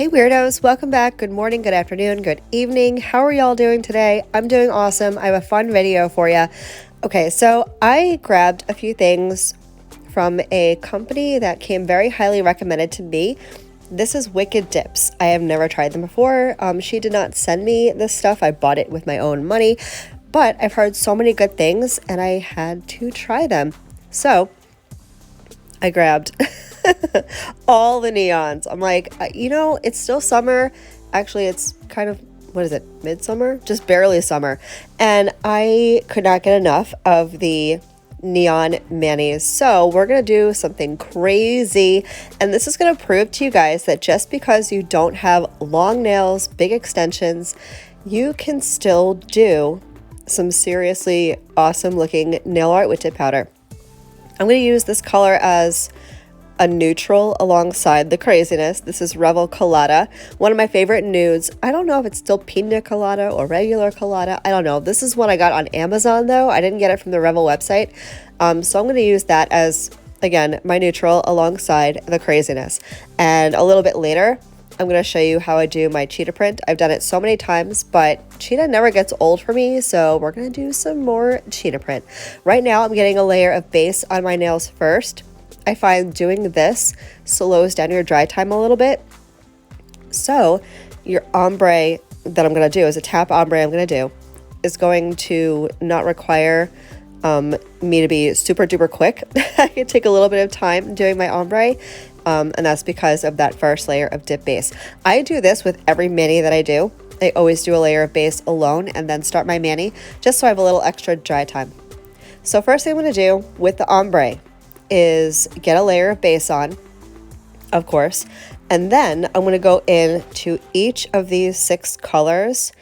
Hey weirdos, welcome back. Good morning, good afternoon, good evening. How are y'all doing today? I'm doing awesome. I have a fun video for you. Okay, so I grabbed a few things from a company that came very highly recommended to me. This is Pixie Dips. I have never tried them before. She did not send me this stuff. I bought it with my own money, but I've heard so many good things and I had to try them. So I grabbed all the neons. I'm like, it's still summer. Actually, it's kind of, what is it, midsummer? Just barely summer. And I could not get enough of the neon manis. So we're going to do something crazy. And this is going to prove to you guys that just because you don't have long nails, big extensions, you can still do some seriously awesome looking nail art with dip powder. I'm going to use this color as a neutral alongside the craziness. This is Revel Colada, one of my favorite nudes. I don't know if it's still pina colada or regular colada. I don't know. This is what I got on Amazon though. I didn't get it from the Revel website. So I'm going to use that as, again, my neutral alongside the craziness. And a little bit later, I'm going to show you how I do my cheetah print. I've done it so many times, but cheetah never gets old for me, so we're going to do some more cheetah print. Right now, I'm getting a layer of base on my nails first. I find doing this slows down your dry time a little bit. So your ombre that I'm going to do, is a tap ombre I'm going to do, is going to not require me to be super duper quick. I can take a little bit of time doing my ombre. And that's because of that first layer of dip base. I do this with every mani that I do. I always do a layer of base alone and then start my mani, just so I have a little extra dry time. So first thing I'm going to do with the ombre is get a layer of base on, of course, and then I'm going to go into each of these 6 colors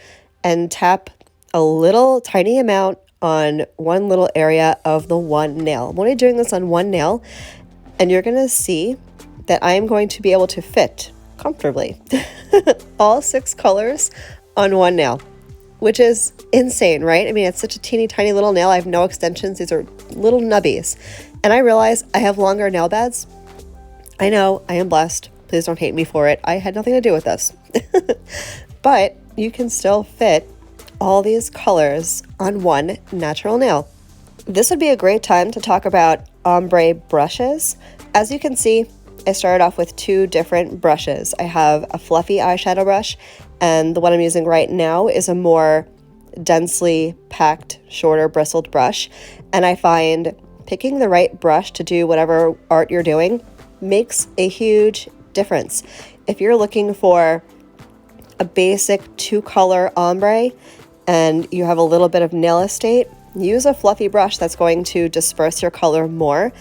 and tap a little tiny amount on one little area of the one nail. I'm only doing this on one nail, and you're going to see that I am going to be able to fit comfortably all 6 colors on one nail, which is insane, right? I mean, it's such a teeny tiny little nail. I have no extensions. These are little nubbies. And I realize I have longer nail beds. I know, I am blessed. Please don't hate me for it. I had nothing to do with this. But you can still fit all these colors on one natural nail. This would be a great time to talk about ombre brushes. As you can see, I started off with 2 different brushes. I have a fluffy eyeshadow brush, and the one I'm using right now is a more densely packed, shorter bristled brush. And I find picking the right brush to do whatever art you're doing makes a huge difference. If you're looking for a basic 2-color ombre and you have a little bit of nail estate, use a fluffy brush that's going to disperse your color more.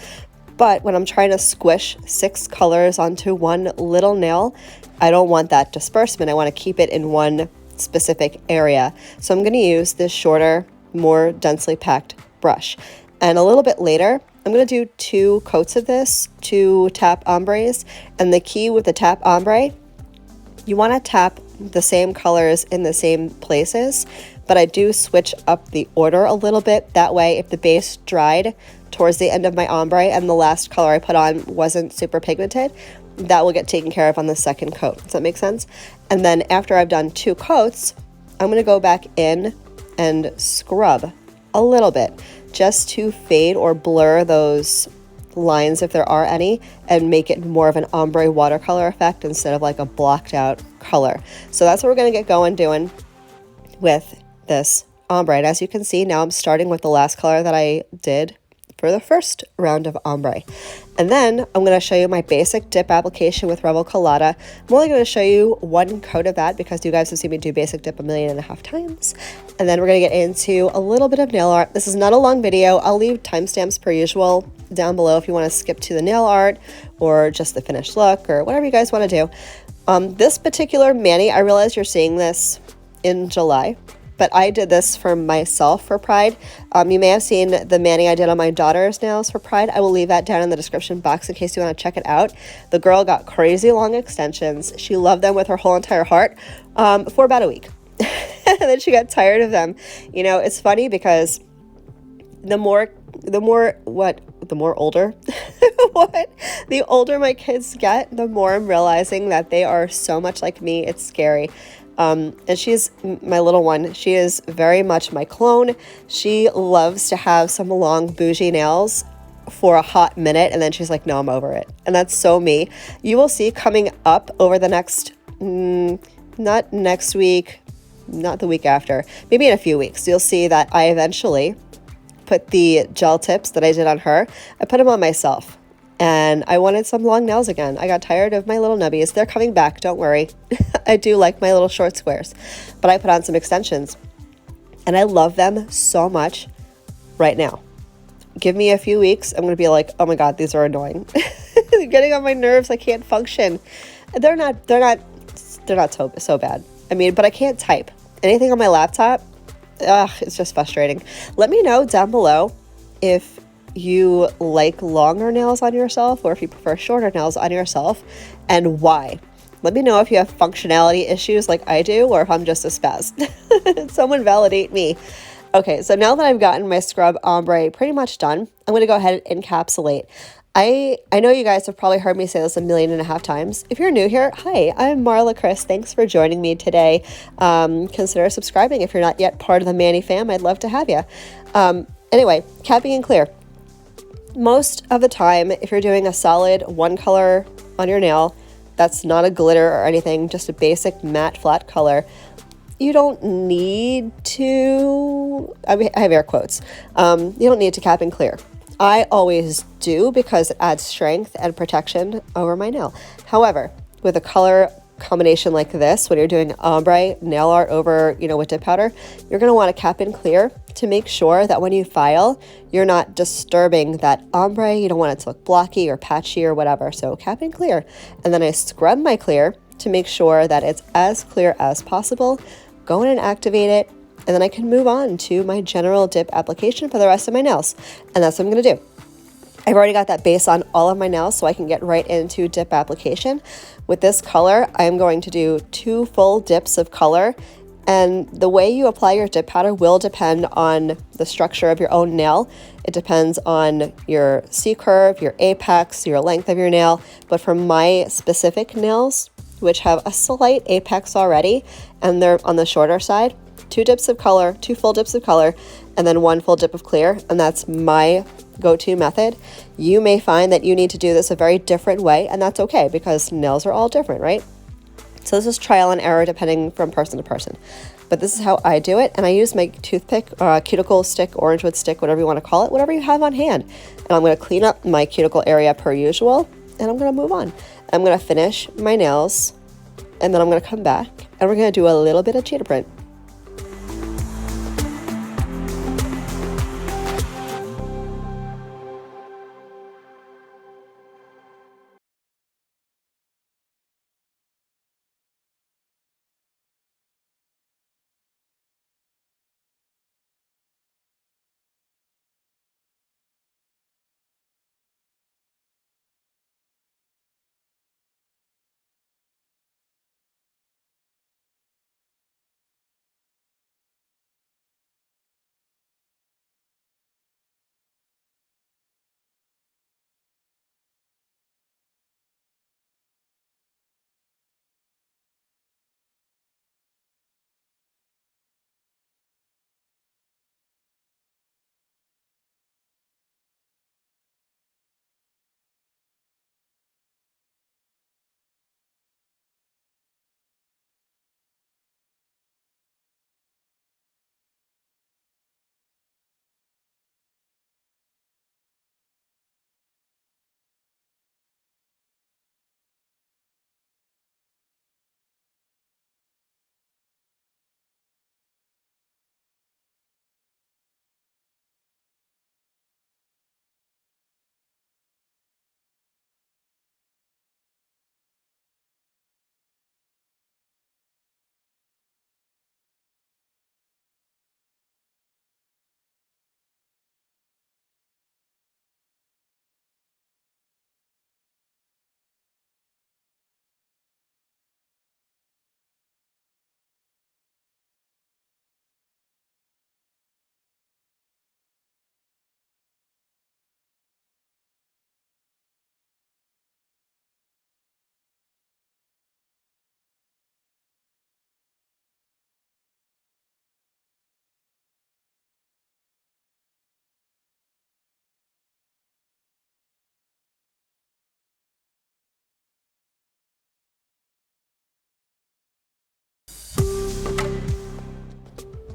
But when I'm trying to squish 6 colors onto one little nail, I don't want that disbursement. I want to keep it in one specific area. So I'm going to use this shorter, more densely packed brush. And a little bit later, I'm going to do 2 coats of this, 2 tap ombres. And the key with the tap ombre, you want to tap the same colors in the same places, but I do switch up the order a little bit. That way, if the base dried towards the end of my ombre and the last color I put on wasn't super pigmented, that will get taken care of on the second coat. Does that make sense? And then after I've done 2 coats, I'm going to go back in and scrub a little bit just to fade or blur those lines if there are any and make it more of an ombre watercolor effect instead of like a blocked out color. So that's what we're going to get going doing with this ombre. And as you can see, now I'm starting with the last color that I did for the first round of ombre. And then I'm going to show you my basic dip application with Revel Colada. I'm only going to show you 1 coat of that because you guys have seen me do basic dip 1.5 million times. And then we're going to get into a little bit of nail art. This is not a long video. I'll leave timestamps per usual down below if you want to skip to the nail art or just the finished look or whatever you guys want to do. This particular mani, I realize you're seeing this in July, but I did this for myself for Pride. You may have seen the mani I did on my daughter's nails for Pride. I will leave that down in the description box in case you want to check it out. The girl got crazy long extensions. She loved them with her whole entire heart for about a week. And then she got tired of them. You know, it's funny because the more older What? The older my kids get, the more I'm realizing that they are so much like me. It's scary. And she's my little one. She is very much my clone. She loves to have some long bougie nails for a hot minute, and then she's like, no, I'm over it. And that's so me. You will see coming up over the next, not next week, not the week after, maybe in a few weeks, you'll see that I eventually put the gel tips that I did on her, I put them on myself. And I wanted some long nails again. I got tired of my little nubbies. They're coming back, don't worry. I do like my little short squares. But I put on some extensions. And I love them so much right now. Give me a few weeks, I'm going to be like, oh my God, these are annoying. They're getting on my nerves. I can't function. They're not so bad. I mean, but I can't type. Anything on my laptop, it's just frustrating. Let me know down below if you like longer nails on yourself or if you prefer shorter nails on yourself and why. Let me know if you have functionality issues like I do or if I'm just a spaz. Someone validate me. Okay, so now that I've gotten my scrub ombre pretty much done, I'm going to go ahead and encapsulate. I know you guys have probably heard me say this 1.5 million times. If you're new here, hi, I'm Marla Chris. Thanks for joining me today. Consider subscribing if you're not yet part of the Manny fam. I'd love to have you. Anyway, capping and clear. Most of the time, if you're doing a solid one color on your nail, that's not a glitter or anything, just a basic matte flat color, you don't need to, I have air quotes, you don't need to cap and clear. I always do because it adds strength and protection over my nail. However, with a color combination like this, when you're doing ombre nail art over, with dip powder, you're going to want to cap and clear to make sure that when you file, you're not disturbing that ombre. You don't want it to look blocky or patchy or whatever. So cap and clear. And then I scrub my clear to make sure that it's as clear as possible. Go in and activate it. And then I can move on to my general dip application for the rest of my nails. And that's what I'm going to do. I've already got that base on all of my nails, so I can get right into dip application. With this color, I'm going to do 2 full dips of color. And the way you apply your dip powder will depend on the structure of your own nail. It depends on your C-curve, your apex, your length of your nail. But for my specific nails, which have a slight apex already, and they're on the shorter side, 2 dips of color, 2 full dips of color, and then 1 full dip of clear. And that's my go-to method. You may find that you need to do this a very different way, and that's okay because nails are all different, right? So this is trial and error depending from person to person. But this is how I do it, and I use my toothpick, cuticle stick, orangewood stick, whatever you want to call it, whatever you have on hand. And I'm going to clean up my cuticle area per usual, and I'm going to move on. I'm going to finish my nails, and then I'm going to come back, and we're going to do a little bit of cheetah print.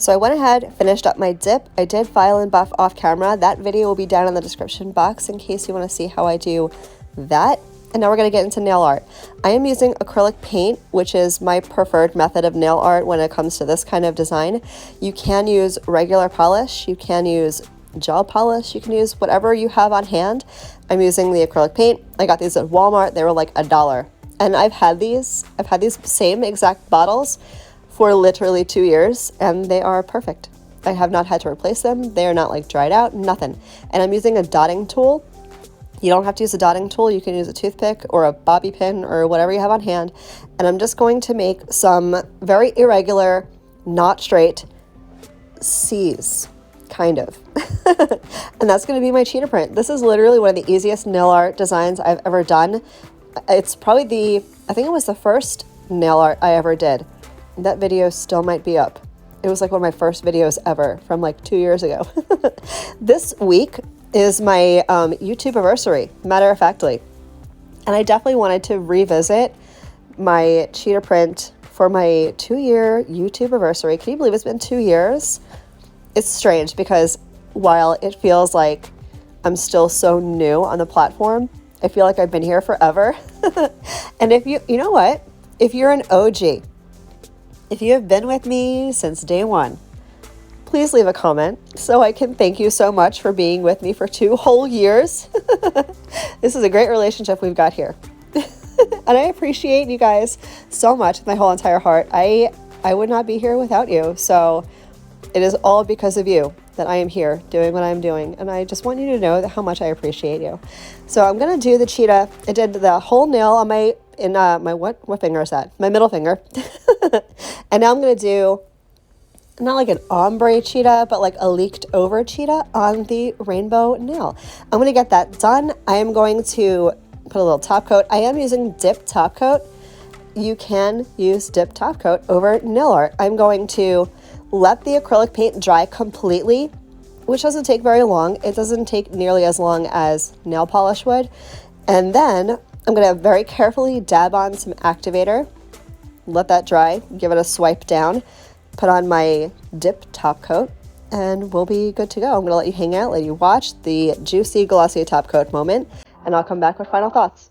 So I went ahead, finished up my dip. I did file and buff off camera. That video will be down in the description box in case you want to see how I do that. And now we're going to get into nail art. I am using acrylic paint, which is my preferred method of nail art when it comes to this kind of design. You can use regular polish, you can use gel polish, you can use whatever you have on hand. I'm using the acrylic paint. I got these at Walmart. They were like $1. And I've had these same exact bottles for literally 2 years, and they are perfect. I have not had to replace them. They are not like dried out, nothing. And I'm using a dotting tool. You don't have to use a dotting tool. You can use a toothpick or a bobby pin or whatever you have on hand. And I'm just going to make some very irregular, not straight C's, kind of. And that's going to be my cheetah print. This is literally one of the easiest nail art designs I've ever done. It's probably I think it was the first nail art I ever did. That video still might be up. It was like one of my first videos ever from like 2 years ago. This week is my YouTube anniversary, matter of factly. And I definitely wanted to revisit my cheetah print for my 2-year YouTube anniversary. Can you believe it's been 2 years? It's strange because while it feels like I'm still so new on the platform, I feel like I've been here forever. And if you know what? If you're an OG, if you have been with me since day one, please leave a comment so I can thank you so much for being with me for 2 whole years. This is a great relationship we've got here. And I appreciate you guys so much with my whole entire heart. I would not be here without you. So it is all because of you that I am here doing what I'm doing. And I just want you to know how much I appreciate you. So I'm going to do the cheetah. I did the whole nail on my what finger is that? My middle finger. And now I'm going to do not like an ombre cheetah, but like a leaked over cheetah on the rainbow nail. I'm going to get that done. I am going to put a little top coat. I am using dip top coat. You can use dip top coat over nail art. I'm going to let the acrylic paint dry completely, which doesn't take very long. It doesn't take nearly as long as nail polish would. And then I'm going to very carefully dab on some activator, let that dry, give it a swipe down, put on my dip top coat, and we'll be good to go. I'm going to let you hang out, let you watch the juicy, glossy top coat moment, and I'll come back with final thoughts.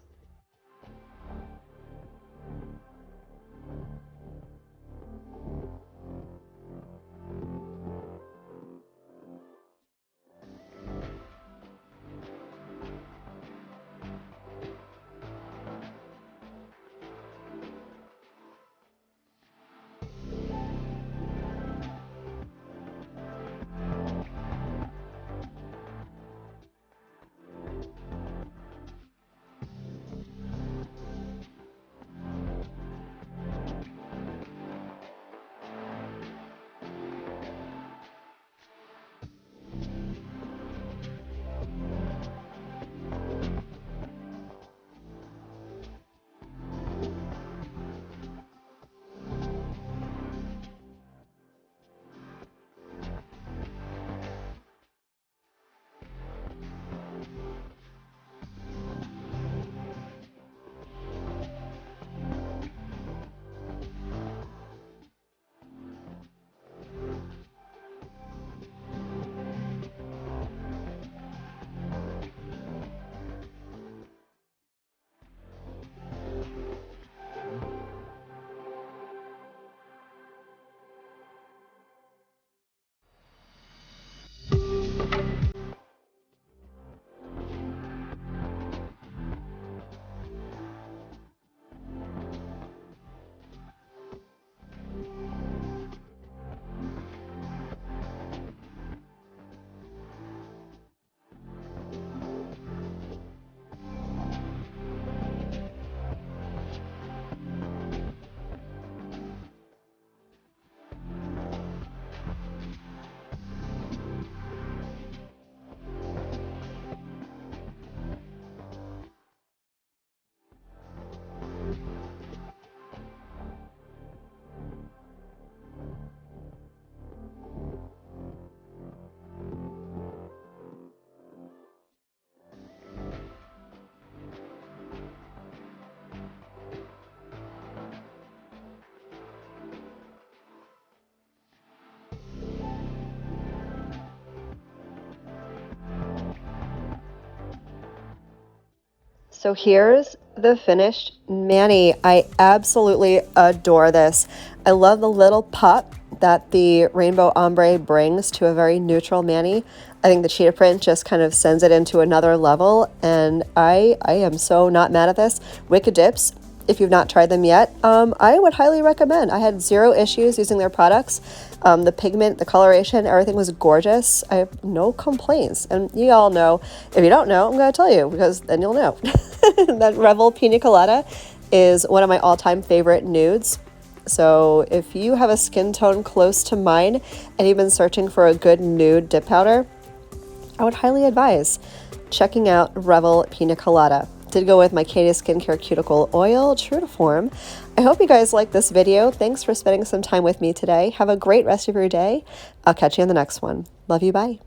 So here's the finished mani. I absolutely adore this. I love the little pop that the rainbow ombre brings to a very neutral mani. I think the cheetah print just kind of sends it into another level, and I am so not mad at this. Pixie Dips, if you've not tried them yet, I would highly recommend. I had zero issues using their products. The pigment, the coloration, everything was gorgeous. I have no complaints. And you all know, if you don't know, I'm going to tell you, because then you'll know. That Revel Pina Colada is one of my all-time favorite nudes. So if you have a skin tone close to mine and you've been searching for a good nude dip powder, I would highly advise checking out Revel Pina Colada. Did go with my Candi Skincare Cuticle Oil, true to form. I hope you guys liked this video. Thanks for spending some time with me today. Have a great rest of your day. I'll catch you on the next one. Love you, bye.